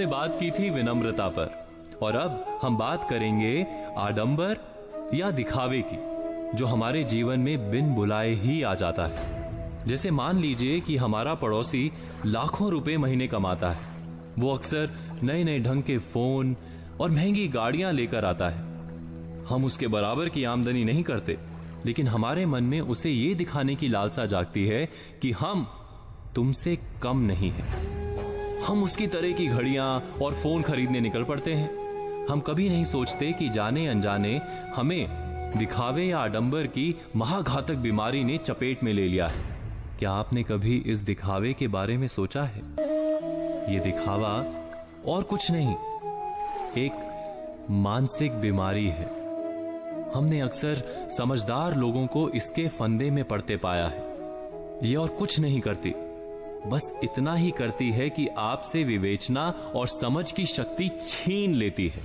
बात की थी विनम्रता पर, और अब हम बात करेंगे आडंबर या दिखावे की, जो हमारे जीवन में बिन बुलाए ही आ जाता है। जैसे मान लीजिए कि हमारा पड़ोसी लाखों रुपए महीने कमाता है। वो अक्सर नए नए ढंग के फोन और महंगी गाड़ियां लेकर आता है। हम उसके बराबर की आमदनी नहीं करते, लेकिन हमारे मन में उसे ये दिखाने की लालसा जागती है कि हम तुमसे कम नहीं हैं। हम उसकी तरह की घड़ियां और फोन खरीदने निकल पड़ते हैं। हम कभी नहीं सोचते कि जाने अनजाने हमें दिखावे या आडंबर की महाघातक बीमारी ने चपेट में ले लिया है। क्या आपने कभी इस दिखावे के बारे में सोचा है? ये दिखावा और कुछ नहीं, एक मानसिक बीमारी है। हमने अक्सर समझदार लोगों को इसके फंदे में पड़ते पाया है। ये और कुछ नहीं करती, बस इतना ही करती है कि आपसे विवेचना और समझ की शक्ति छीन लेती है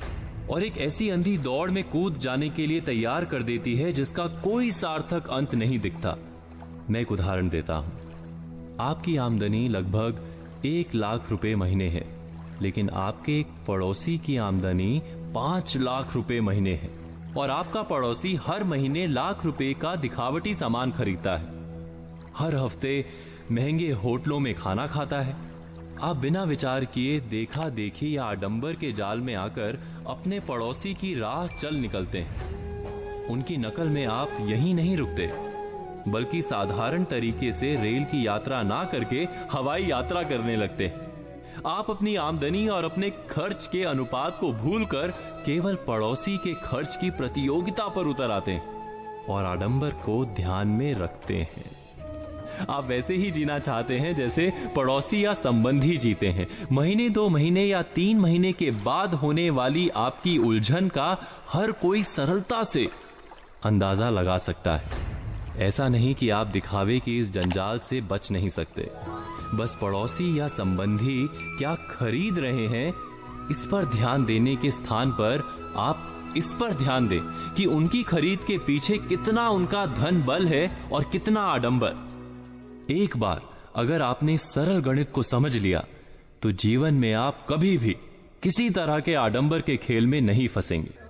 और एक ऐसी अंधी दौड़ में कूद जाने के लिए तैयार कर देती है जिसका कोई सार्थक अंत नहीं दिखता। मैं एक उदाहरण देता हूं। आपकी आमदनी लगभग 1 लाख रुपए महीने है, लेकिन आपके एक पड़ोसी की आमदनी 5 लाख रुपए महीने है और आपका पड़ोसी हर महीने लाख रुपए का दिखावटी सामान खरीदता है। हर हफ्ते महंगे होटलों में खाना खाता है। आप बिना विचार किए देखा देखी या आडंबर के जाल में आकर अपने पड़ोसी की राह चल निकलते हैं। उनकी नकल में आप यहीं नहीं रुकते, बल्कि साधारण तरीके से रेल की यात्रा ना करके हवाई यात्रा करने लगते हैं। आप अपनी आमदनी और अपने खर्च के अनुपात को भूलकर केवल पड़ोसी के खर्च की प्रतियोगिता पर उतर आते हैं और आडंबर को ध्यान में रखते हैं। आप वैसे ही जीना चाहते हैं जैसे पड़ोसी या संबंधी जीते हैं। महीने 2 महीने या 3 महीने के बाद होने वाली आपकी उलझन का हर कोई सरलता से अंदाजा लगा सकता है। ऐसा नहीं कि आप दिखावे की इस जंजाल से बच नहीं सकते, बस पड़ोसी या संबंधी क्या खरीद रहे हैं इस पर ध्यान देने के स्थान पर आप इस पर ध्यान दें कि उनकी खरीद के पीछे कितना उनका धन बल है और कितना आडंबर। एक बार अगर आपने सरल गणित को समझ लिया तो जीवन में आप कभी भी किसी तरह के आडंबर के खेल में नहीं फंसेंगे।